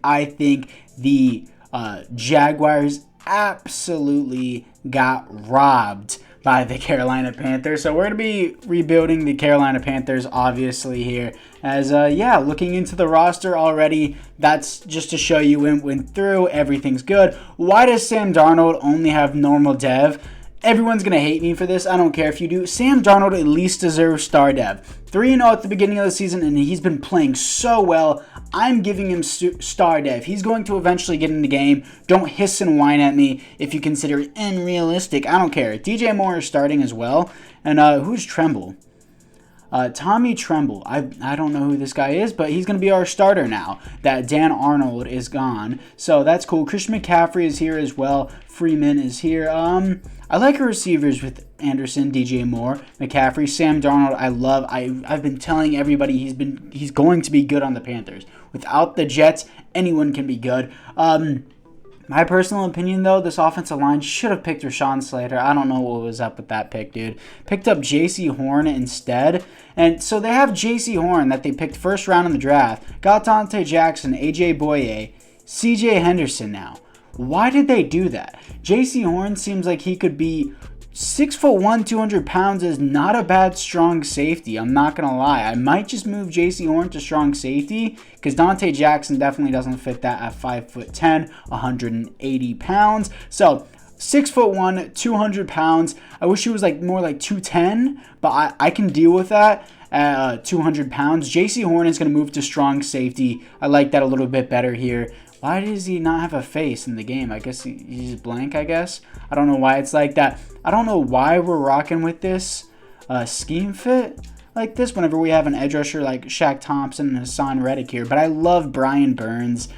I think the Jaguars absolutely got robbed by the Carolina Panthers. So we're going to be rebuilding the Carolina Panthers, obviously, here. As, looking into the roster already, that's just to show you went through, everything's good. Why does Sam Darnold only have normal dev? Everyone's going to hate me for this. I don't care if you do. Sam Darnold at least deserves star dev. 3-0 at the beginning of the season, and he's been playing so well. I'm giving him star dev. He's going to eventually get in the game. Don't hiss and whine at me if you consider it unrealistic. I don't care. DJ Moore is starting as well. And who's Tremble? Tommy Tremble. I don't know who this guy is, but he's going to be our starter now that Dan Arnold is gone. So that's cool. Christian McCaffrey is here as well. Freeman is here. I like our receivers with Anderson, DJ Moore, McCaffrey, Sam Darnold. I've been telling everybody he's going to be good on the Panthers. Without the Jets, anyone can be good. My personal opinion, though, this offensive line should have picked Rashawn Slater. I don't know what was up with that pick, dude. Picked up J.C. Horn instead. And so they have J.C. Horn that they picked first round in the draft. Got Dante Jackson, A.J. Boye, CJ Henderson now. Why did they do that? J.C. Horn seems like he could be 6'1", 200 pounds is not a bad strong safety. I'm not going to lie. I might just move J.C. Horn to strong safety because Dante Jackson definitely doesn't fit that at 5'10", 180 pounds. So 6'1", 200 pounds. I wish he was more like 210, but I can deal with that at 200 pounds. J.C. Horn is going to move to strong safety. I like that a little bit better here. Why does he not have a face in the game? I guess he's blank, I guess. I don't know why it's like that. I don't know why we're rocking with this scheme fit like this whenever we have an edge rusher like Shaq Thompson and Hassan Reddick here. But I love Brian Burns.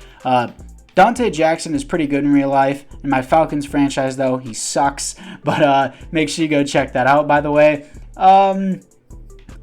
Dante Jackson is pretty good in real life. In my Falcons franchise, though, he sucks. But make sure you go check that out, by the way.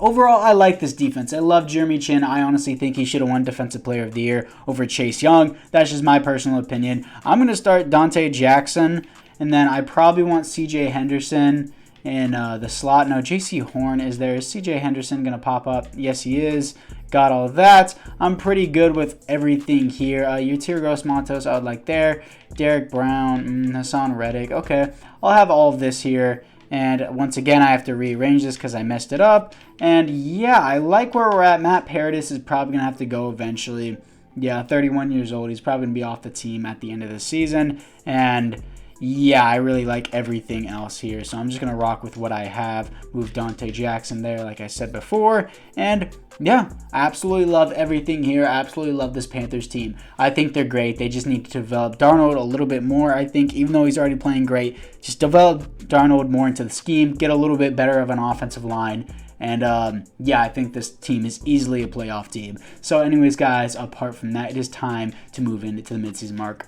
Overall, I like this defense. I love Jeremy Chin. I honestly think he should have won Defensive Player of the Year over Chase Young. That's just my personal opinion. I'm going to start Dante Jackson, and then I probably want CJ Henderson in the slot. No, J.C. Horn is there. Is CJ Henderson going to pop up? Yes, he is. Got all that. I'm pretty good with everything here. Yetur Gross-Matos, I would like there. Derek Brown, Hassan Reddick. Okay, I'll have all of this here. And once again, I have to rearrange this because I messed it up. And yeah, I like where we're at. Matt Paradis is probably going to have to go eventually. Yeah, 31 years old. He's probably going to be off the team at the end of the season. And yeah, I really like everything else here. So I'm just going to rock with what I have. Move Dante Jackson there, like I said before. And yeah, I absolutely love everything here. I absolutely love this Panthers team. I think they're great. They just need to develop Darnold a little bit more. I think even though he's already playing great, just develop Darnold more into the scheme. Get a little bit better of an offensive line. And I think this team is easily a playoff team. So anyways, guys, apart from that, it is time to move into the midseason mark.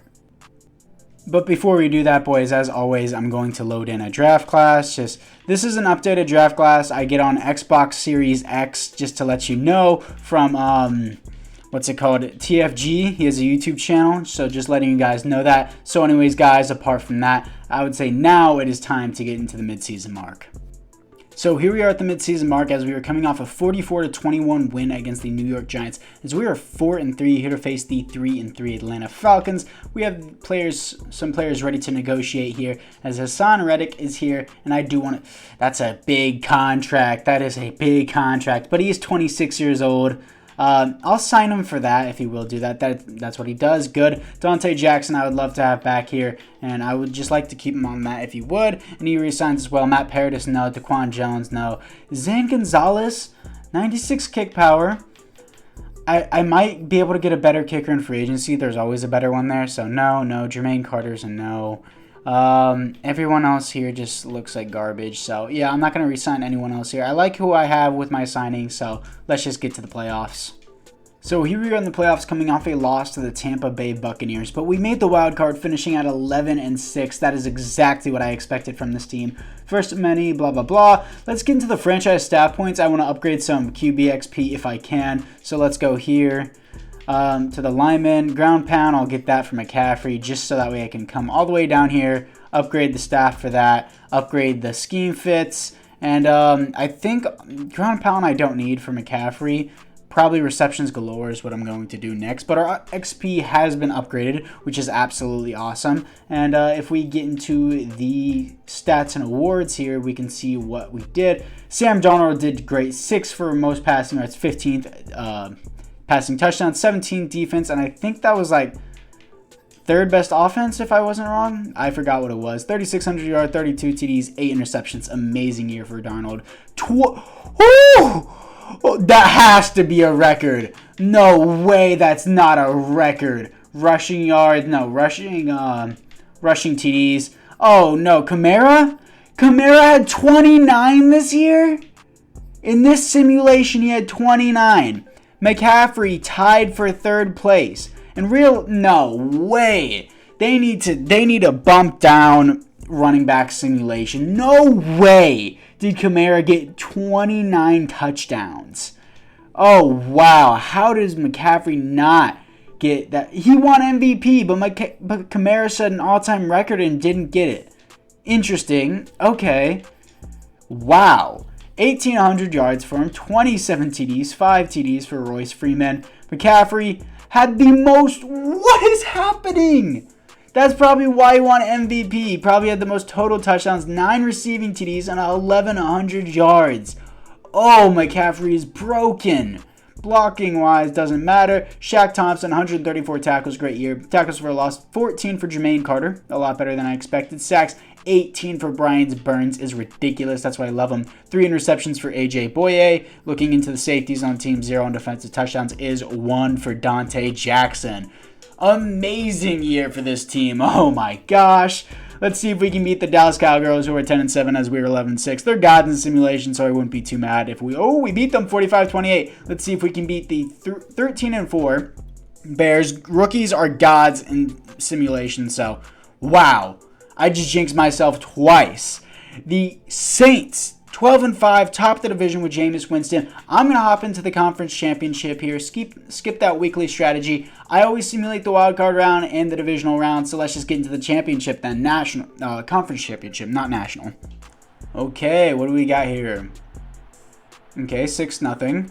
But before we do that, boys, as always, I'm going to load in a draft class. This is an updated draft class I get on Xbox Series X, just to let you know, from TFG. He has a YouTube channel, so just letting you guys know that. So anyways, guys, apart from that, I would say now it is time to get into the midseason mark. So here we are at the midseason mark as we are coming off a 44-21 win against the New York Giants. As we are 4-3 here to face the 3-3 Atlanta Falcons. We have some players ready to negotiate here as Hassan Reddick is here, and I do want to. That's a big contract. That is a big contract, but he is 26 years old. I'll sign him for that if he will do that. That's what he does. Good. Dante Jackson, I would love to have back here, and I would just like to keep him on that if he would. And he resigns as well. Matt Paradis, no. Daquan Jones, no. Zane Gonzalez, 96 kick power. I might be able to get a better kicker in free agency. There's always a better one there. So no. Jermaine Carter's a no. Everyone else here just looks like garbage. So yeah, I'm not going to re-sign anyone else here. I like who I have with my signing, so let's just get to the playoffs. So here we are in the playoffs coming off a loss to the Tampa Bay Buccaneers, but we made the wild card finishing at 11-6. That is exactly what I expected from this team. First of many, blah, blah, blah. Let's get into the franchise staff points. I want to upgrade some QB XP if I can. So let's go here. To the lineman, ground pound, I'll get that from McCaffrey just so that way I can come all the way down here, upgrade the staff for that, upgrade the scheme fits, and I think ground pound I don't need for McCaffrey, Probably receptions galore is what I'm going to do next. But our XP has been upgraded, which is absolutely awesome. And if we get into the stats and awards here, we can see what we did. Sam Darnold did great. 6 for most passing yards, 15th passing touchdowns, 17 defense. And I think that was like third best offense, if I wasn't wrong. I forgot what it was. 3,600 yards, 32 TDs, 8 interceptions. Amazing year for Darnold. That has to be a record. No way that's not a record. Rushing yards, no, rushing TDs. Oh, no, Kamara? Kamara had 29 this year? In this simulation, he had 29. McCaffrey tied for third place. No way. They need to bump down running back simulation. No way did Kamara get 29 touchdowns. Oh, wow. How does McCaffrey not get that? He won MVP, but Kamara set an all-time record and didn't get it. Interesting. Okay. Wow. 1,800 yards for him, 27 TDs, 5 TDs for Royce Freeman. McCaffrey had the most. What is happening? That's probably why he won MVP. He probably had the most total touchdowns, 9 receiving TDs, and 1,100 yards. Oh, McCaffrey is broken. Blocking-wise, doesn't matter. Shaq Thompson, 134 tackles, great year. Tackles for a loss, 14 for Jermaine Carter, a lot better than I expected. Sacks, 18 for Brian Burns is ridiculous. That's why I love him. 3 interceptions for AJ Boye. Looking into the safeties on team, 0 on defensive touchdowns is 1 for Dante Jackson. Amazing year for this team. Oh my gosh. Let's see if we can beat the Dallas Cowgirls, who are 10-7 as we were 11-6. They're gods in simulation, so I wouldn't be too mad if we beat them 45-28. Let's see if we can beat the 13-4 Bears. Rookies are gods in simulation, so wow. I just jinxed myself twice. The Saints, 12-5, top the division with Jameis Winston. I'm going to hop into the conference championship here. Skip that weekly strategy. I always simulate the wild card round and the divisional round, so let's just get into the championship then. Conference championship, not national. Okay, what do we got here? Okay, 6-0.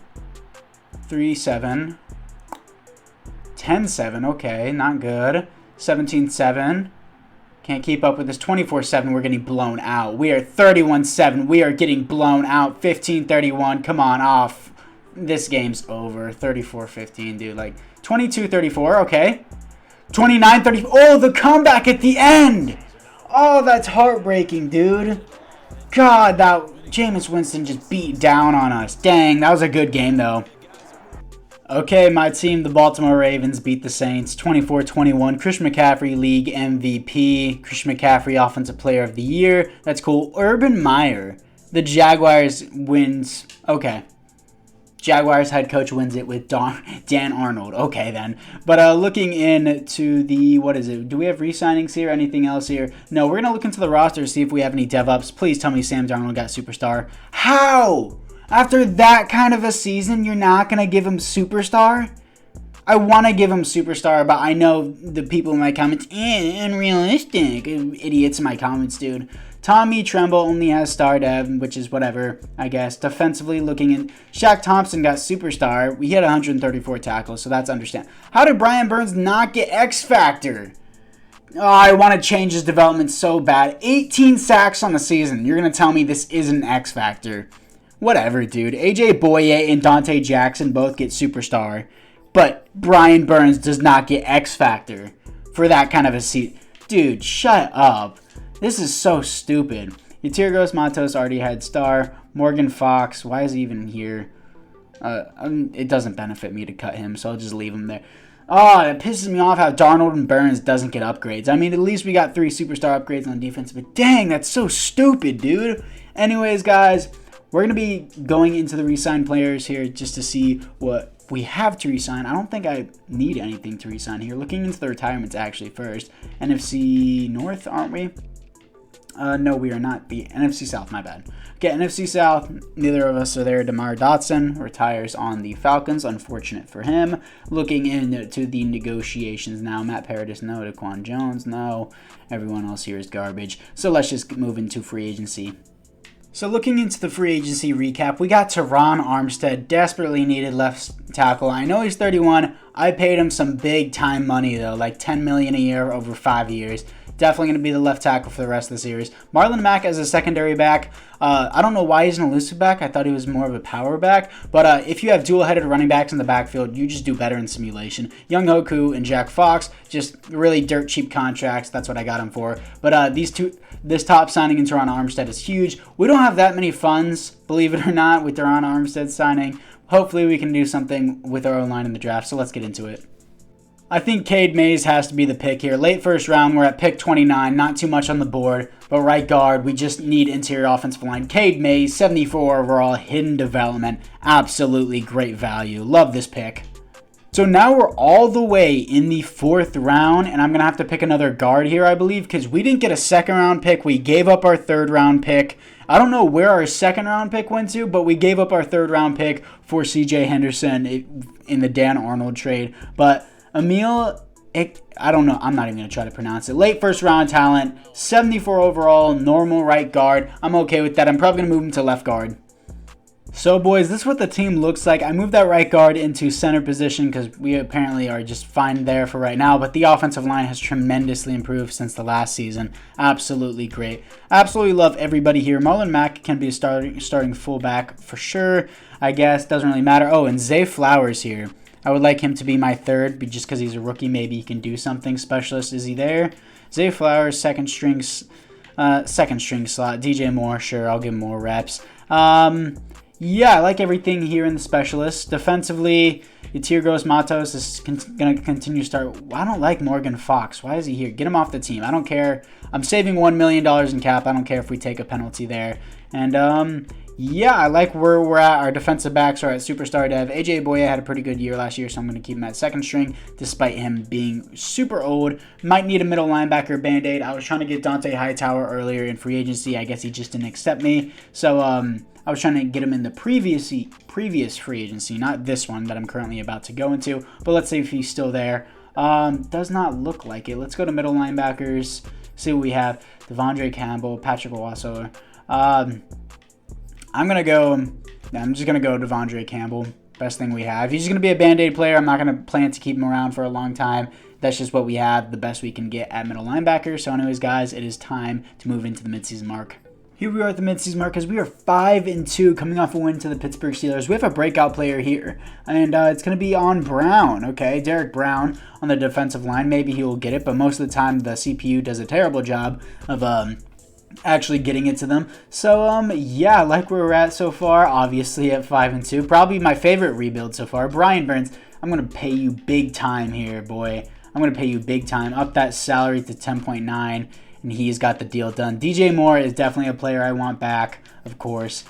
3-7. 10-7, okay, not good. 17-7. Can't keep up with this. 24-7, we're getting blown out. We are 31-7. We are getting blown out. 15-31. Come on, off. This game's over. 34-15, dude. Like, 22-34, okay. 29-34. Oh, the comeback at the end. Oh, that's heartbreaking, dude. God, that Jameis Winston just beat down on us. Dang, that was a good game, though. Okay, my team, the Baltimore Ravens, beat the Saints 24-21. Christian McCaffrey, league MVP. Christian McCaffrey, offensive player of the year. That's cool. Urban Meyer, the Jaguars wins. Okay. Jaguars head coach wins it with Dan Arnold. Okay, then. But looking into the, what is it? Do we have re-signings here? Anything else here? No, we're going to look into the roster to see if we have any dev-ups. Please tell me Sam Darnold got superstar. How? After that kind of a season, you're not going to give him superstar? I want to give him superstar, but I know the people in my comments, unrealistic. Idiots in my comments, dude. Tommy Tremble only has star dev, which is whatever, I guess. Defensively looking in, Shaq Thompson got superstar. He had 134 tackles, so that's understandable. How did Brian Burns not get X Factor? Oh, I want to change his development so bad. 18 sacks on the season. You're going to tell me this isn't X Factor. Whatever, dude. AJ Boye and Dante Jackson both get superstar, but Brian Burns does not get X Factor for that kind of a seat. Dude, shut up. This is so stupid. Yeturgos Matos already had star. Morgan Fox, why is he even here? It doesn't benefit me to cut him, so I'll just leave him there. Oh, it pisses me off how Darnold and Burns doesn't get upgrades. I mean, at least we got 3 superstar upgrades on defense, but dang, that's so stupid, dude. Anyways, guys, we're going to be going into the Resigned Players here just to see what we have to resign. I don't think I need anything to resign here. Looking into the retirements actually first. NFC North, aren't we? No, we are not. The NFC South, my bad. Okay, NFC South, neither of us are there. DeMar Dotson retires on the Falcons. Unfortunate for him. Looking into the negotiations now. Matt Paradis, no. Daquan Jones, no. Everyone else here is garbage. So let's just move into free agency. So looking into the free agency recap, we got Teron Armstead, desperately needed left tackle. I know he's 31. I paid him some big time money though, like $10 million a year over 5 years. Definitely going to be the left tackle for the rest of the series. Marlon Mack as a secondary back. I don't know why he's an elusive back. I thought he was more of a power back. But if you have dual-headed running backs in the backfield, you just do better in simulation. Young Hoku and Jack Fox, just really dirt cheap contracts. That's what I got him for. But this top signing in Teron Armstead is huge. We don't have that many funds, believe it or not, with Teron Armstead signing. Hopefully we can do something with our O-line in the draft, so let's get into it. I think Cade Mays has to be the pick here. Late first round, we're at pick 29. Not too much on the board, but right guard, we just need interior offensive line. Cade Mays, 74 overall, hidden development. Absolutely great value. Love this pick. So now we're all the way in the 4th round, and I'm going to have to pick another guard here, I believe, because we didn't get a 2nd round pick. We gave up our 3rd round pick. I don't know where our 2nd round pick went to, but we gave up our 3rd round pick for CJ Henderson in the Dan Arnold trade. But Emil, I don't know. I'm not even going to try to pronounce it. Late first round talent, 74 overall, normal right guard. I'm okay with that. I'm probably going to move him to left guard. So, boys, this is what the team looks like. I moved that right guard into center position because we apparently are just fine there for right now. But the offensive line has tremendously improved since the last season. Absolutely great. Absolutely love everybody here. Marlon Mack can be a starting fullback for sure, I guess. Doesn't really matter. Oh, and Zay Flowers here. I would like him to be my 3rd, but just because he's a rookie, maybe he can do something. Specialist, is he there? Zay Flowers, second string slot. DJ Moore, sure, I'll give him more reps. Yeah, I like everything here in the specialist. Defensively, Tirgos Matos is going to continue to start. I don't like Morgan Fox. Why is he here? Get him off the team. I don't care. I'm saving $1 million in cap. I don't care if we take a penalty there. And, yeah, I like where we're at. Our defensive backs are at superstar dev. AJ Boye had a pretty good year last year, so I'm going to keep him at 2nd string, despite him being super old. Might need a middle linebacker Band-Aid. I was trying to get Dante Hightower earlier in free agency. I guess he just didn't accept me. So, I was trying to get him in the previous free agency, not this one that I'm currently about to go into. But let's see if he's still there. Does not look like it. Let's go to middle linebackers. See what we have. Devondre Campbell, Patrick Owasso. I'm just going to go Devondre Campbell. Best thing we have. He's just going to be a Band-Aid player. I'm not going to plan to keep him around for a long time. That's just what we have, the best we can get at middle linebacker. So anyways, guys, it is time to move into the midseason mark. Here we are at the midseason mark as we are 5-2 coming off a win to the Pittsburgh Steelers. We have a breakout player here, and it's going to be on Brown, okay? Derek Brown on the defensive line. Maybe he will get it, but most of the time the CPU does a terrible job of actually getting it to them. So, yeah, I like where we're at so far, obviously at 5-2. Probably my favorite rebuild so far. Brian Burns, I'm going to pay you big time here, boy. I'm going to pay you big time. Up that salary to 10.9. And he's got the deal done. DJ Moore is definitely a player I want back, of course.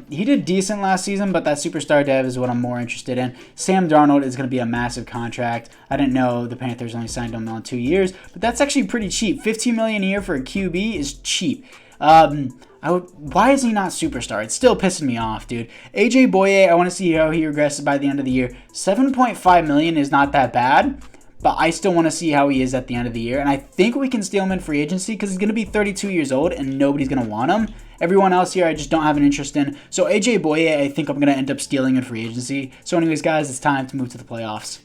He did decent last season, but that superstar dev is what I'm more interested in. Sam Darnold is going to be a massive contract. I didn't know the Panthers only signed him on 2 years, but that's actually pretty cheap. $15 million a year for a QB is cheap. Why is he not superstar? It's still pissing me off, dude. AJ Boye, I want to see how he regresses by the end of the year. $7.5 million is not that bad. But I still want to see how he is at the end of the year. And I think we can steal him in free agency because he's going to be 32 years old and nobody's going to want him. Everyone else here I just don't have an interest in. So AJ Boye, I think I'm going to end up stealing in free agency. So anyways, guys, it's time to move to the playoffs.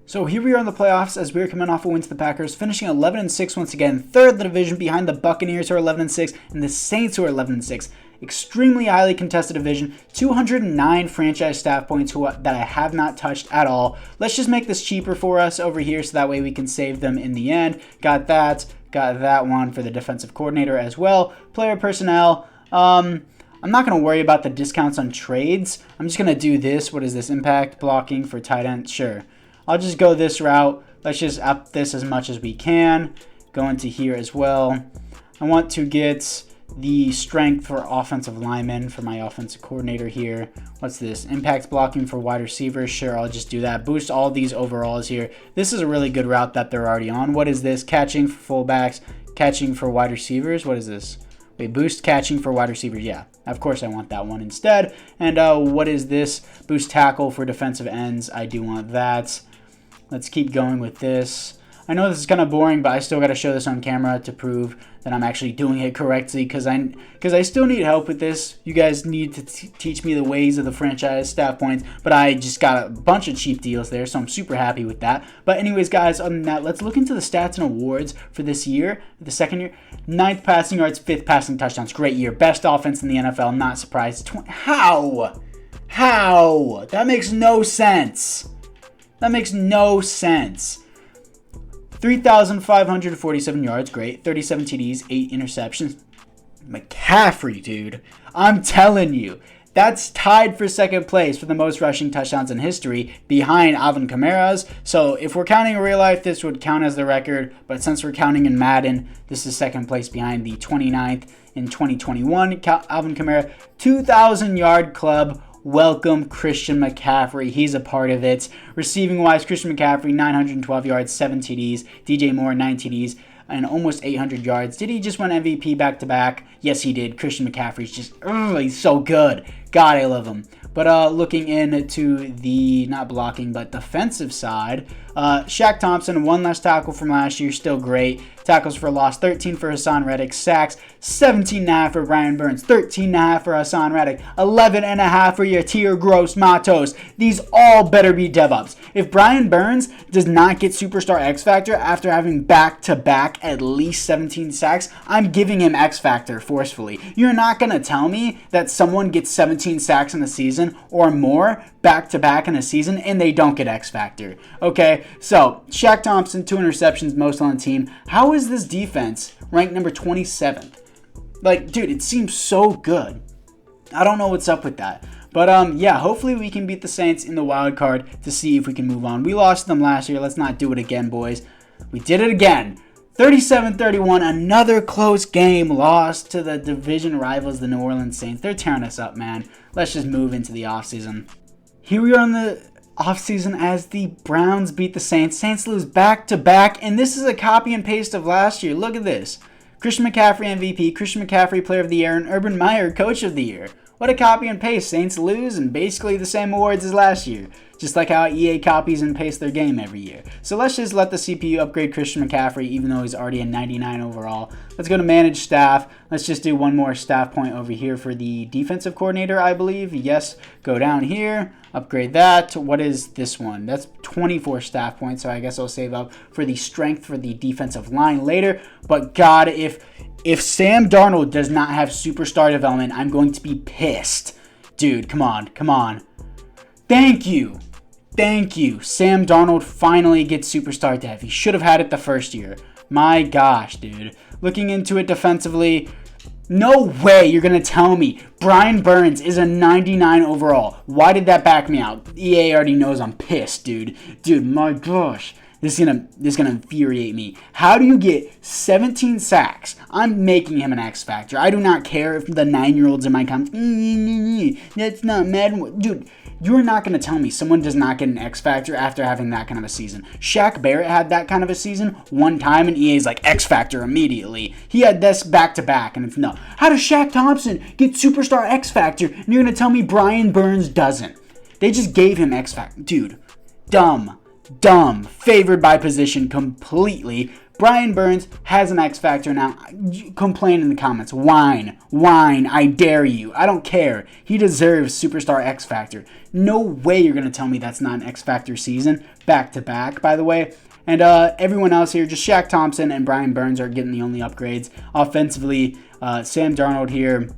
So here we are in the playoffs as we're coming off a win to the Packers, finishing 11-6 once again. 3rd in the division behind the Buccaneers who are 11-6 and the Saints who are 11-6. Extremely highly contested division, 209 franchise staff points that I have not touched at all. Let's just make this cheaper for us over here so that way we can save them in the end. Got that one for the defensive coordinator as well. Player personnel, I'm not going to worry about the discounts on trades. I'm just going to do this. What is this? Impact blocking for tight end? Sure. I'll just go this route. Let's just up this as much as we can. Go into here as well. I want to get the strength for offensive linemen for my offensive coordinator here. What's this? Impact blocking for wide receivers. Sure, I'll just do that. Boost all these overalls here. This is a really good route that they're already on. What is this? Catching for fullbacks, catching for wide receivers. What is this? Wait, boost catching for wide receivers. Yeah, of course I want that one instead. And what is this? Boost tackle for defensive ends. I do want that. Let's keep going with this. I know this is kind of boring, but I still got to show this on camera to prove that I'm actually doing it correctly, because I still need help with this. You guys need to teach me the ways of the franchise staff points, but I just got a bunch of cheap deals there, so I'm super happy with that. But anyways, guys, other than that, let's look into the stats and awards for this year, the second year. 9th passing yards, 5th passing touchdowns. Great year. Best offense in the NFL. Not surprised. How? That makes no sense. That makes no sense. 3,547 yards, great. 37 TDs, 8 interceptions. McCaffrey, dude. I'm telling you, that's tied for second place for the most rushing touchdowns in history, behind Alvin Kamara's. So if we're counting in real life, this would count as the record. But since we're counting in Madden, this is second place behind the 29th in 2021. Alvin Kamara, 2,000-yard club. Welcome Christian McCaffrey. He's a part of it. Receiving wise, Christian McCaffrey, 912 yards, 7 TDs. DJ Moore, 9 TDs, and almost 800 yards. Did he just win MVP back-to-back? Yes, he did. Christian McCaffrey's just, he's so good. God, I love him. But looking into the, not blocking, but defensive side, Shaq Thompson, 1 less tackle from last year, still great. Tackles for loss, 13 for Hassan Reddick. Sacks, 17.5 for Brian Burns. 13.5 for Hassan Reddick. 11.5 for Yatir Gross Matos. These all better be DevOps. If Brian Burns does not get Superstar X Factor after having back-to-back at least 17 sacks, I'm giving him X Factor forcefully. You're not going to tell me that someone gets 17 sacks in a season or more back-to-back in a season and they don't get X Factor. Okay, so Shaq Thompson, 2 interceptions, most on the team. How is this defense ranked number 27th? Like, dude, it seems so good. I don't know what's up with that. But, yeah, hopefully we can beat the Saints in the wild card to see if we can move on. We lost them last year. Let's not do it again, boys. We did it again. 37-31, another close game lost to the division rivals, the New Orleans Saints. They're tearing us up, man. Let's just move into the offseason. Here we are in the offseason as the Browns beat the Saints. Saints lose back-to-back, and this is a copy and paste of last year. Look at this. Christian McCaffrey MVP, Christian McCaffrey Player of the Year, and Urban Meyer Coach of the Year. What a copy and paste. Saints lose and basically the same awards as last year. Just like how EA copies and pastes their game every year. So let's just let the CPU upgrade Christian McCaffrey even though he's already a 99 overall. Let's go to manage staff. Let's just do one more staff point over here for the defensive coordinator, I believe. Yes, go down here. Upgrade that. What is this one? That's 24 staff points, so I guess I'll save up for the strength for the defensive line later. But God, if Sam Darnold does not have superstar development, I'm going to be pissed. Dude, come on. Thank you. Sam Darnold finally gets superstar dev. He should have had it the first year. My gosh, dude. Looking into it defensively, no way you're going to tell me Brian Burns is a 99 overall. Why did that back me out? EA already knows I'm pissed, dude. Dude, my gosh. This is gonna infuriate me. How do you get 17 sacks? I'm making him an X Factor. I do not care if the 9-year-olds in my comments, that's not Madden. Dude, you're not going to tell me someone does not get an X Factor after having that kind of a season. Shaq Barrett had that kind of a season one time, and EA's like, X Factor immediately. He had this back-to-back, and it's no. How does Shaq Thompson get Superstar X Factor, and you're going to tell me Brian Burns doesn't? They just gave him X Factor. Dude, dumb. Favored by position completely. Brian Burns has an X Factor now. Complain in the comments. Whine. I dare you. I don't care. He deserves Superstar X Factor. No way you're going to tell me that's not an X Factor season. Back to back, by the way. And everyone else here, just Shaq Thompson and Brian Burns are getting the only upgrades. Offensively, Sam Darnold here.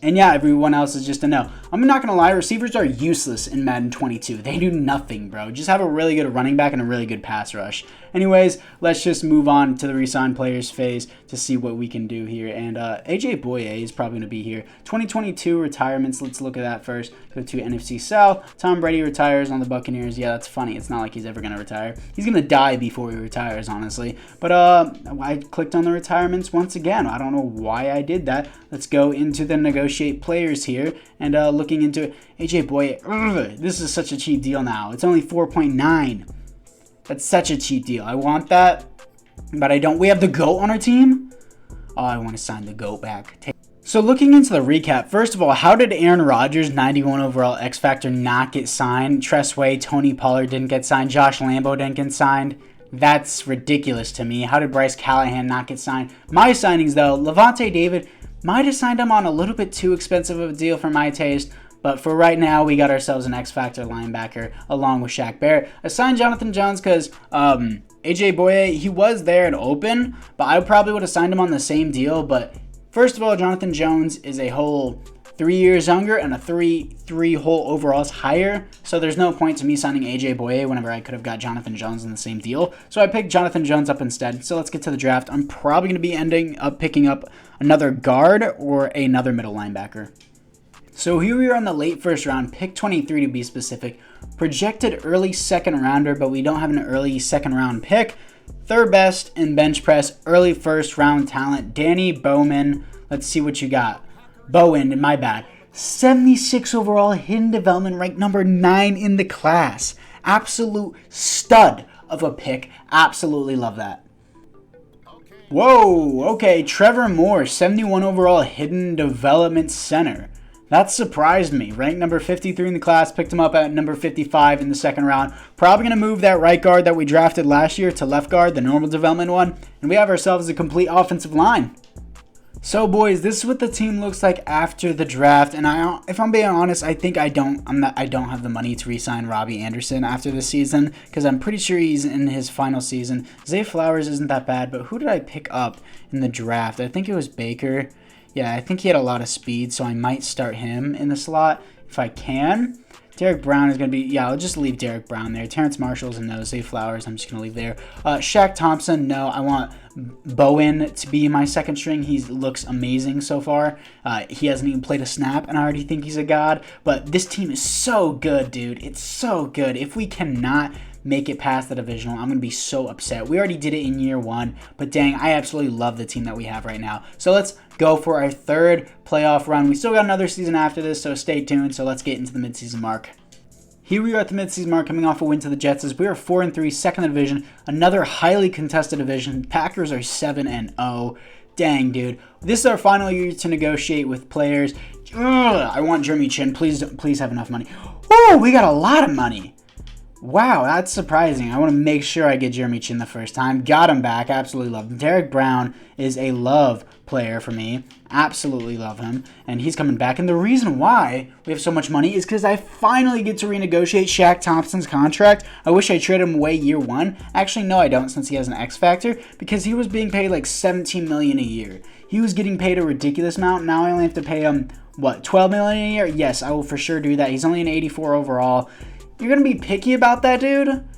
And yeah, everyone else is just a no. I'm not going to lie, receivers are useless in Madden 22. They do nothing, bro. Just have a really good running back and a really good pass rush. Anyways, let's just move on to the Resigned Players phase to see what we can do here. And AJ Boye is probably going to be here. 2022 retirements, let's look at that first. Go to NFC South. Tom Brady retires on the Buccaneers. Yeah, that's funny. It's not like he's ever going to retire. He's going to die before he retires, honestly. But I clicked on the retirements once again. I don't know why I did that. Let's go into the negotiate players here. And looking into it, AJ Boye, this is such a cheap deal now. It's only 4.9. That's such a cheap deal. I want that, but I don't. We have the GOAT on our team. Oh, I want to sign the GOAT back. So looking into the recap, first of all, how did Aaron Rodgers, 91 overall X Factor, not get signed? Tress Way, Tony Pollard didn't get signed. Josh Lambo didn't get signed. That's ridiculous to me. How did Bryce Callahan not get signed? My signings, though, Levante David might have signed him on a little bit too expensive of a deal for my taste, but for right now, we got ourselves an X-Factor linebacker along with Shaq Barrett. I signed Jonathan Jones because AJ Boye, he was there and open, but I probably would have signed him on the same deal. But first of all, Jonathan Jones is a whole 3 years younger and a three whole overalls higher, so there's no point to me signing AJ Boye whenever I could have got Jonathan Jones in the same deal. So I picked Jonathan Jones up instead. So let's get to the draft. I'm probably going to be ending up picking up another guard or another middle linebacker. So here we are on the late first round, pick 23 to be specific. Projected early second rounder, but we don't have an early second round pick. Third best in bench press, early first round talent, Danny Bowman. Let's see what you got. Bowen, my bad. 76 overall, hidden development, ranked number 9 in the class. Absolute stud of a pick. Absolutely love that. Whoa, okay, Trevor Moore, 71 overall, hidden development center. That surprised me. Ranked number 53 in the class, picked him up at number 55 in the second round. Probably going to move that right guard that we drafted last year to left guard, the normal development one, and we have ourselves a complete offensive line. So boys, this is what the team looks like after the draft, and if I'm being honest, I think I don't have the money to re-sign Robbie Anderson after this season because I'm pretty sure he's in his final season. Zay Flowers isn't that bad, but who did I pick up in the draft? I think it was Baker. Yeah, I think he had a lot of speed, so I might start him in the slot if I can. Derek Brown is going to be, yeah, I'll just leave Derek Brown there. Terrence Marshall's a no. Zay Flowers, I'm just going to leave there. Shaq Thompson, no. I want Bowen to be my second string. He looks amazing so far. He hasn't even played a snap, and I already think he's a god. But this team is so good, dude. It's so good. If we cannot make it past the divisional, I'm going to be so upset. We already did it in year 1, but dang, I absolutely love the team that we have right now. So let's go for our third playoff run. We still got another season after this, so stay tuned. So let's get into the midseason mark. Here we are at the midseason mark, coming off a win to the Jets. As we are 4-3, second in the division, another highly contested division. Packers are 7-0. Dang, dude. This is our final year to negotiate with players. I want Jeremy Chin. Please have enough money. Oh, we got a lot of money. Wow, that's surprising. I want to make sure I get Jeremy Chin the first time. Got him back. Absolutely love him. Derek Brown is a love player for me. Absolutely love him. And he's coming back. And the reason why we have so much money is because I finally get to renegotiate Shaq Thompson's contract. I wish I traded him away year 1. Actually, no, I don't, since he has an X factor, because he was being paid like $17 million a year. He was getting paid a ridiculous amount. Now I only have to pay him, what, $12 million a year? Yes, I will for sure do that. He's only an 84 overall. You're going to be picky about that, dude?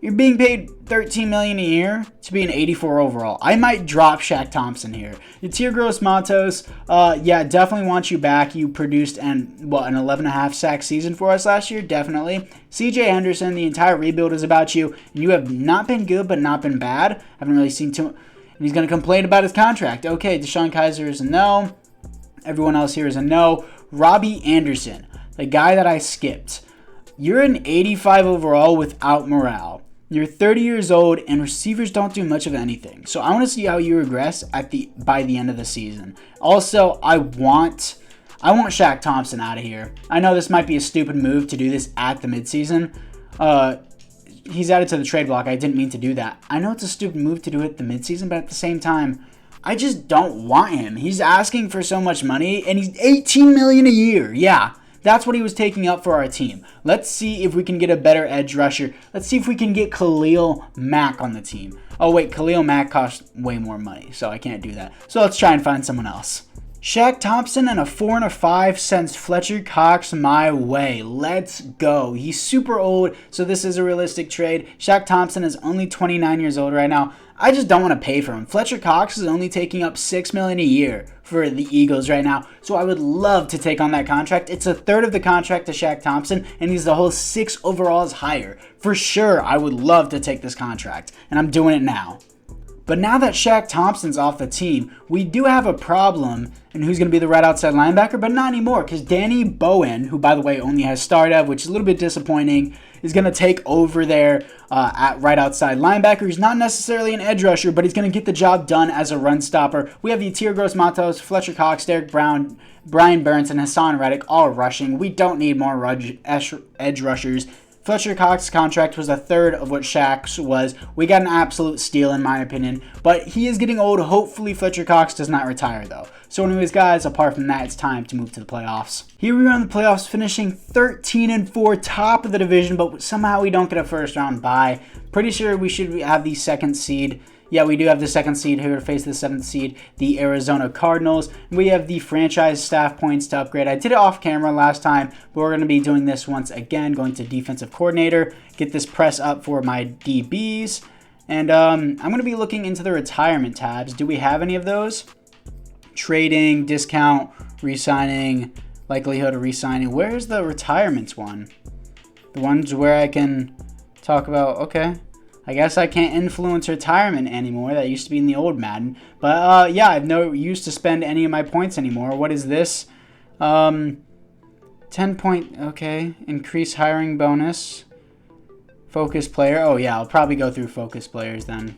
You're being paid $13 million a year to be an 84 overall. I might drop Shaq Thompson here. Yatir Gross-Matos, yeah, definitely want you back. You produced an 11.5 sack season for us last year, definitely. CJ Henderson, the entire rebuild is about you, and you have not been good but not been bad. I haven't really seen too. And he's going to complain about his contract. Okay, Deshaun Kaiser is a no. Everyone else here is a no. Robbie Anderson, the guy that I skipped. You're an 85 overall without morale. You're 30 years old, and receivers don't do much of anything. So I want to see how you regress by the end of the season. Also, I want Shaq Thompson out of here. I know this might be a stupid move to do this at the midseason. He's added to the trade block. I didn't mean to do that. I know it's a stupid move to do it at the midseason, but at the same time, I just don't want him. He's asking for so much money, and he's $18 million a year. Yeah. That's what he was taking up for our team. Let's see if we can get a better edge rusher. Let's see if we can get Khalil Mack on the team. Oh, wait, Khalil Mack costs way more money, so I can't do that. So let's try and find someone else. Shaq Thompson and a 4 and a 5 sends Fletcher Cox my way. Let's go. He's super old, so this is a realistic trade. Shaq Thompson is only 29 years old right now. I just don't want to pay for him. Fletcher Cox is only taking up $6 million a year for the Eagles right now, so I would love to take on that contract. It's a third of the contract to Shaq Thompson, and he's the whole 6 overalls higher. For sure, I would love to take this contract, and I'm doing it now. But now that Shaq Thompson's off the team, we do have a problem in who's going to be the right outside linebacker, but not anymore, because Danny Bowen, who by the way only has startup, which is a little bit disappointing, is going to take over there at right outside linebacker. He's not necessarily an edge rusher, but he's going to get the job done as a run stopper. We have Yatir Gross-Matos, Fletcher Cox, Derek Brown, Brian Burns, and Hassan Reddick all rushing. We don't need more edge rushers. Fletcher Cox's contract was a third of what Shaq's was. We got an absolute steal in my opinion, but he is getting old. Hopefully Fletcher Cox does not retire though. So anyways guys, apart from that, it's time to move to the playoffs. Here we are in the playoffs, finishing 13-4, top of the division, but somehow we don't get a first round bye. Pretty sure we should have the second seed. Yeah, we do have the second seed here to face the 7th seed, the Arizona Cardinals. We have the franchise staff points to upgrade. I did it off camera last time, but we're going to be doing this once again, going to defensive coordinator, get this press up for my DBs. And I'm going to be looking into the retirement tabs. Do we have any of those? Trading, discount, re-signing, likelihood of re-signing. Where's the retirements one? The ones where I can talk about, okay. I guess I can't influence retirement anymore. That used to be in the old Madden. But, yeah, I've no use to spend any of my points anymore. What is this? 10 point, okay. Increase hiring bonus. Focus player. Oh, yeah, I'll probably go through focus players then.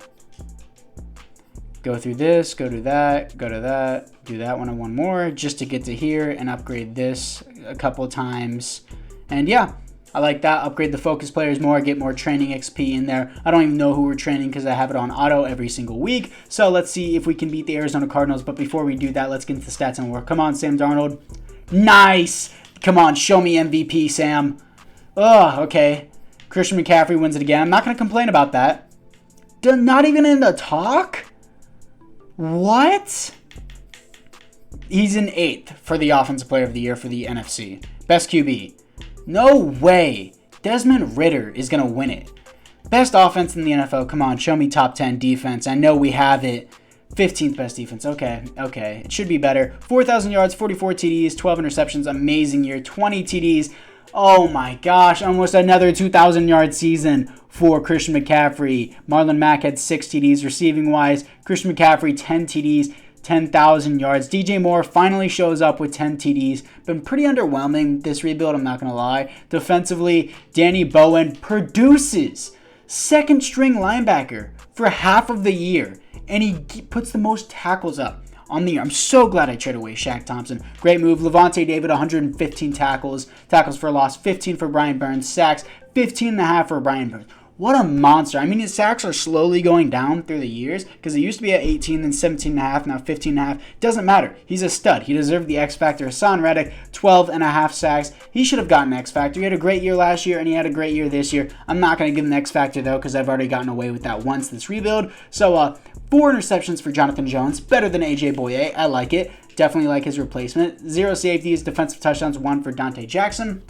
Go through this, go to that, go to that. Do that one and one more just to get to here and upgrade this a couple times. And, yeah. I like that. Upgrade the focus players more, get more training XP in there. I don't even know who we're training because I have it on auto every single week. So let's see if we can beat the Arizona Cardinals. But before we do that, let's get into the stats and work. Come on, Sam Darnold. Nice. Come on, show me MVP, Sam. Oh, okay. Christian McCaffrey wins it again. I'm not going to complain about that. Not even in the talk? What? He's in 8th for the Offensive Player of the Year for the NFC. Best QB. No way. Desmond Ridder is going to win it. Best offense in the NFL. Come on, show me top 10 defense. I know we have it. 15th best defense. Okay. It should be better. 4,000 yards, 44 TDs, 12 interceptions. Amazing year. 20 TDs. Oh my gosh. Almost another 2,000-yard season for Christian McCaffrey. Marlon Mack had 6 TDs. Receiving wise, Christian McCaffrey, 10 TDs. 10,000 yards. DJ Moore finally shows up with 10 TDs. Been pretty underwhelming this rebuild, I'm not going to lie. Defensively, Danny Bowman produces second string linebacker for half of the year. And he puts the most tackles up on the year. I'm so glad I traded away Shaq Thompson. Great move. Levante David, 115 tackles. Tackles for loss, 15 for Brian Burns. Sacks, 15.5 for Brian Burns. What a monster. I mean, his sacks are slowly going down through the years because it used to be at 18, then 17.5, now 15.5. Doesn't matter. He's a stud. He deserved the X Factor. Hassan Reddick, 12.5 sacks. He should have gotten X Factor. He had a great year last year, and he had a great year this year. I'm not going to give him the X Factor, though, because I've already gotten away with that once this rebuild. So, 4 interceptions for Jonathan Jones. Better than AJ Boye. I like it. Definitely like his replacement. 0 safeties, defensive touchdowns, 1 for Dante Jackson.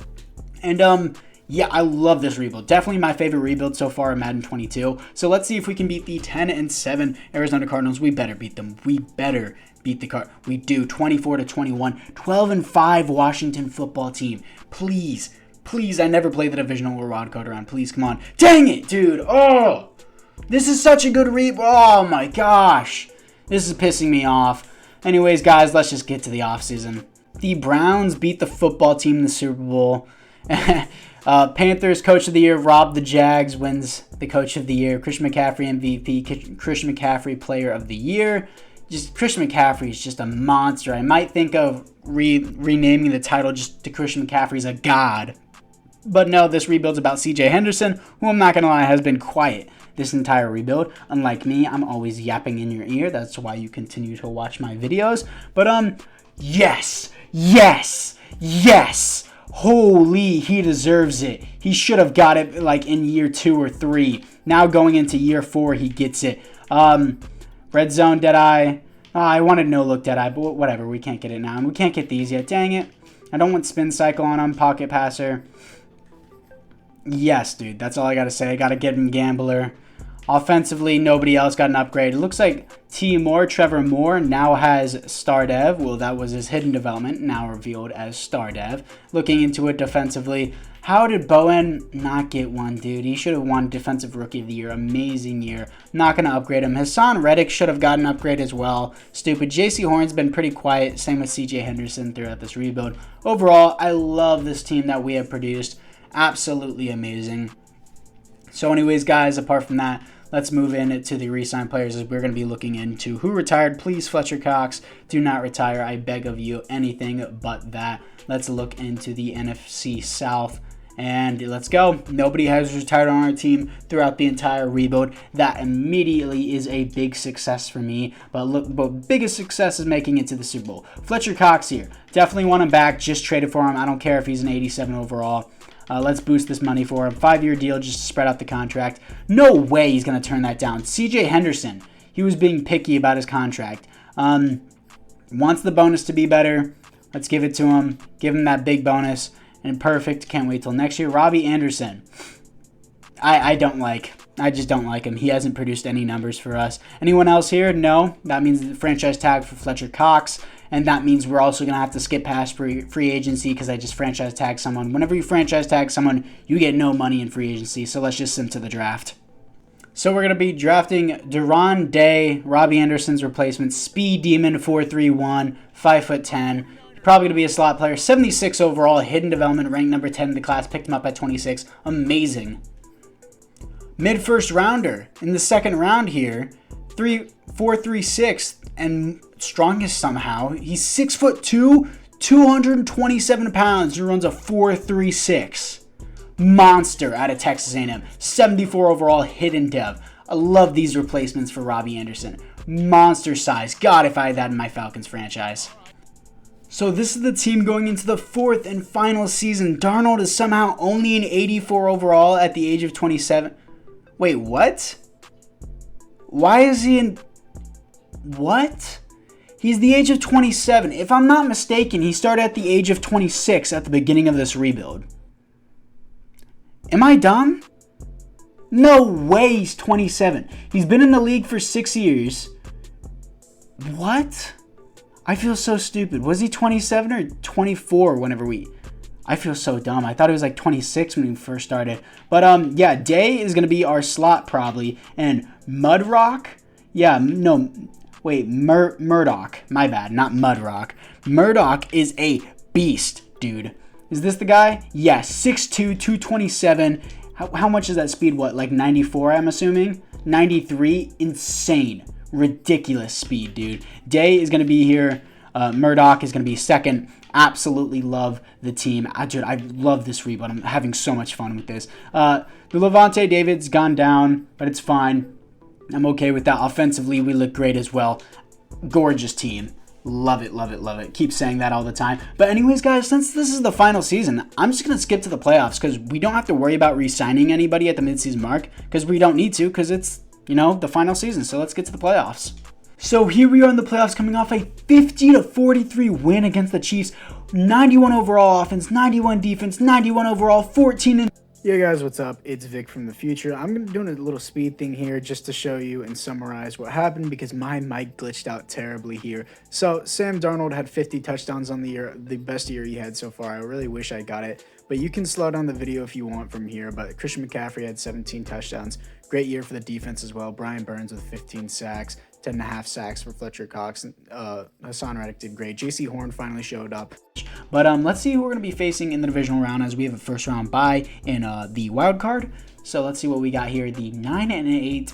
And, yeah, I love this rebuild. Definitely my favorite rebuild so far in Madden 22. So let's see if we can beat the 10-7 Arizona Cardinals. We better beat them. We better beat the Cardinals. We do. 24-21. 12-5 Washington football team. Please, I never play the divisional or wild card around. Please, come on. Dang it, dude. Oh, this is such a good rebuild. Oh my gosh. This is pissing me off. Anyways, guys, let's just get to the offseason. The Browns beat the football team in the Super Bowl. Panthers Coach of the Year, Rob the Jags wins the Coach of the Year. Christian McCaffrey MVP, Christian McCaffrey Player of the Year. Just Christian McCaffrey is just a monster. I might think of renaming the title just to Christian McCaffrey's a god. But no, this rebuild's about CJ Henderson, who I'm not going to lie has been quiet this entire rebuild. Unlike me, I'm always yapping in your ear. That's why you continue to watch my videos. But yes. Holy, he deserves it. He should have got it like in year 2 or 3. Now going into year 4, he gets it. Red zone, Deadeye. I wanted no look Deadeye, but whatever. We can't get it now. And we can't get these yet. Dang it. I don't want spin cycle on him. Pocket passer. Yes, dude. That's all I got to say. I got to get him Gambler. Offensively, nobody else got an upgrade. It looks like Trevor Moore now has Star Dev. Well, that was his hidden development, now revealed as Star Dev. Looking into it defensively, how did Bowen not get one, dude? He should have won Defensive Rookie of the Year. Amazing year. Not going to upgrade him. Hassan Reddick should have gotten an upgrade as well. Stupid. JC Horn's been pretty quiet. Same with CJ Henderson throughout this rebuild. Overall, I love this team that we have produced. Absolutely amazing. So anyways, guys, apart from that, let's move into the Resigned Players as we're going to be looking into who retired. Please, Fletcher Cox, do not retire. I beg of you, anything but that. Let's look into the NFC South. And let's go. Nobody has retired on our team throughout the entire rebuild. That immediately is a big success for me. But biggest success is making it to the Super Bowl. Fletcher Cox here. Definitely want him back. Just traded for him. I don't care if he's an 87 overall. Let's boost this money for him. 5-year deal just to spread out the contract. No way he's going to turn that down. CJ Henderson. He was being picky about his contract. Wants the bonus to be better. Let's give it to him. Give him that big bonus. And perfect. Can't wait till next year. Robbie Anderson. I just don't like him. He hasn't produced any numbers for us. Anyone else here? No. That means the franchise tag for Fletcher Cox. And that means we're also going to have to skip past free agency because I just franchise tag someone. Whenever you franchise tag someone, you get no money in free agency. So let's just send to the draft. So we're going to be drafting Duron Day, Robbie Anderson's replacement, Speed Demon 431, 5'10". Probably going to be a slot player. 76 overall, hidden development, ranked number 10 in the class. Picked him up at 26. Amazing. Mid-first rounder in the second round here. 4'36", and strongest somehow. He's 6'2", 227 pounds. He runs a 4.36. Monster out of Texas A&M. 74 overall, hidden dev. I love these replacements for Robbie Anderson. Monster size. God, if I had that in my Falcons franchise. So this is the team going into the fourth and final season. Darnold is somehow only an 84 overall at the age of 27. Wait, what? Why is he in... What? He's the age of 27. If I'm not mistaken, he started at the age of 26 at the beginning of this rebuild. Am I dumb? No way he's 27. He's been in the league for 6 years. What? I feel so stupid. Was he 27 or 24 whenever I feel so dumb. I thought it was like 26 when we first started. But yeah, Day is going to be our slot probably. And Mudrock? Yeah, no. Wait, Murdoch. My bad, not Mudrock. Murdoch is a beast, dude. Is this the guy? Yes, 6'2", 227. How much is that speed? What, like 94, I'm assuming? 93? Insane. Ridiculous speed, dude. Day is going to be here. Murdoch is going to be second. Absolutely love the team. Dude, I love this rebuild. I'm having so much fun with this. The Levante David's gone down, but it's fine. I'm okay with that. Offensively, we look great as well. Gorgeous team. Love it, love it, love it. Keep saying that all the time. But anyways, guys, since this is the final season, I'm just going to skip to the playoffs because we don't have to worry about re-signing anybody at the midseason mark because we don't need to because it's, you know, the final season. So let's get to the playoffs. So here we are in the playoffs coming off a 50-43 win against the Chiefs. 91 overall offense, 91 defense, 91 overall, 14 Yeah guys, what's up? It's Vic from the future. I'm going to do a little speed thing here just to show you and summarize what happened because my mic glitched out terribly here. So Sam Darnold had 50 touchdowns on the year, the best year he had so far. I really wish I got it, but you can slow down the video if you want from here. But Christian McCaffrey had 17 touchdowns. Great year for the defense as well. Brian Burns with 15 sacks. 10.5 sacks for Fletcher Cox. Hassan Reddick did great. JC Horn finally showed up. But let's see who we're going to be facing in the divisional round as we have a first round bye in the wild card. So let's see what we got here. The 9-8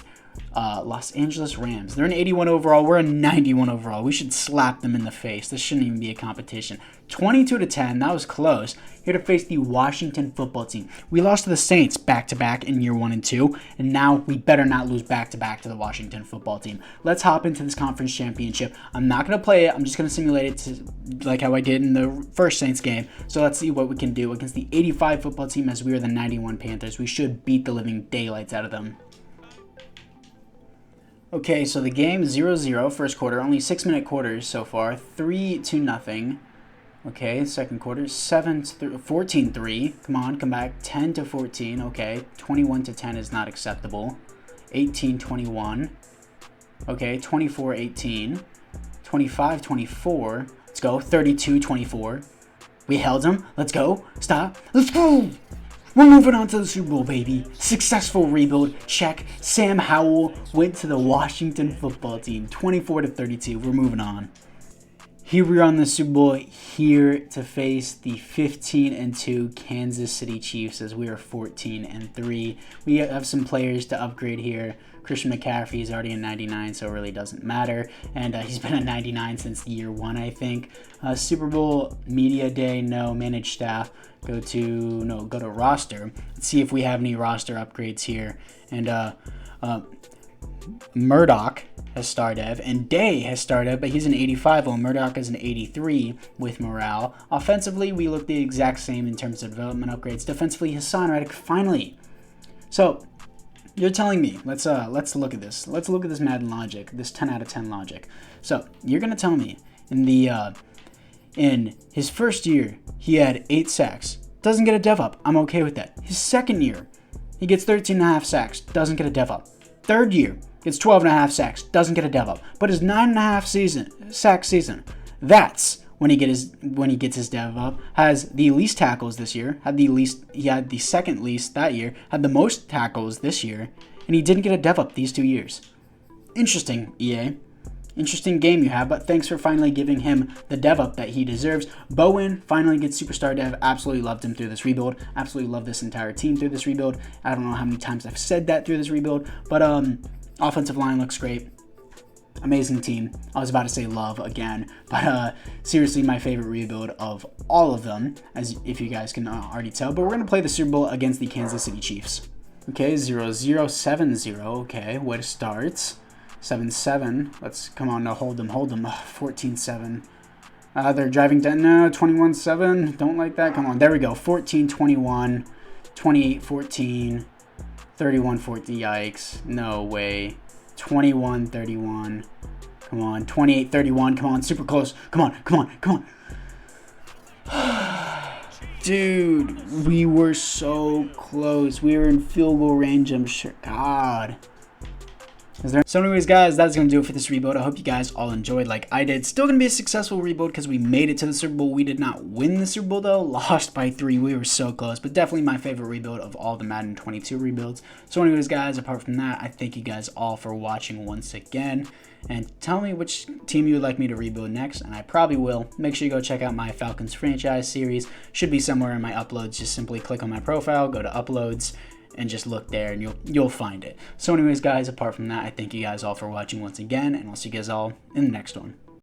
Los Angeles Rams. They're an 81 overall. We're a 91 overall. We should slap them in the face. This shouldn't even be a competition. 22-10. That was close. Here to face the Washington football team. We lost to the Saints back-to-back in year 1 and 2. And now we better not lose back-to-back to the Washington football team. Let's hop into this conference championship. I'm not going to play it. I'm just going to simulate it to, like how I did in the first Saints game. So let's see what we can do against the 85 football team as we are the 91 Panthers. We should beat the living daylights out of them. Okay, so the game 0-0, first quarter, only 6-minute quarters so far, 3-0. Okay, second quarter, 14-3. Come on, come back, 10-14. Okay, 21-10 is not acceptable. 18-21. Okay, 24-18. 25-24. Let's go, 32-24. We held him. Let's go. Stop. Let's go. We're moving on to the Super Bowl, baby. Successful rebuild. Check. Sam Howell went to the Washington football team. 24-32. We're moving on. Here we are on the Super Bowl, here to face the 15-2 Kansas City Chiefs as we are 14-3. We have some players to upgrade here. Christian McCaffrey is already a 99, so it really doesn't matter. And he's been a 99 since year 1, I think. Super Bowl Media Day, no. Managed staff, go to roster. Let's see if we have any roster upgrades here. And Murdoch has star dev, and Day has star dev, but he's an 85, while Murdoch is an 83 with morale. Offensively, we look the exact same in terms of development upgrades. Defensively, Hassan Reddick finally. So you're telling me, let's look at this. Let's look at this Madden logic, this 10 out of 10 logic. So you're gonna tell me in his first year he had 8 sacks, doesn't get a dev up. I'm okay with that. His second year, he gets 13.5 sacks, doesn't get a dev up. Third year, gets 12.5 sacks, doesn't get a dev up. But his 9.5 sack season, that's when he gets his dev up. Has the least tackles this year, he had the second least that year, had the most tackles this year, and he didn't get a dev up these 2 years. Interesting, EA. Interesting game you have, but thanks for finally giving him the dev up that he deserves. Bowen finally gets superstar dev. Absolutely loved him through this rebuild. Absolutely love this entire team through this rebuild. I don't know how many times I've said that through this rebuild, but offensive line looks great. Amazing team. I was about to say love again, but seriously my favorite rebuild of all of them, as if you guys can already tell. But we're going to play the Super Bowl against the Kansas City Chiefs. Okay, 0-0-7-0. Okay, way to start. 7-7. Let's come on, no, hold them. 14-7. They're driving down. No, 21-7. Don't like that. Come on, there we go. 14-21, 28-14, 31-14. Yikes. No way. 21-31. Come on, 28-31. Come on, super close. Come on. Dude, we were so close. We were in field goal range, I'm sure. God. So anyways, guys, that's going to do it for this rebuild. I hope you guys all enjoyed like I did. Still going to be a successful rebuild because we made it to the Super Bowl. We did not win the Super Bowl, though. Lost by 3. We were so close, but definitely my favorite rebuild of all the Madden 22 rebuilds. So anyways, guys, apart from that, I thank you guys all for watching once again. And tell me which team you would like me to rebuild next, and I probably will. Make sure you go check out my Falcons franchise series. Should be somewhere in my uploads. Just simply click on my profile, go to uploads, and just look there and you'll find it. So anyways, guys, apart from that, I thank you guys all for watching once again, and I'll see you guys all in the next one.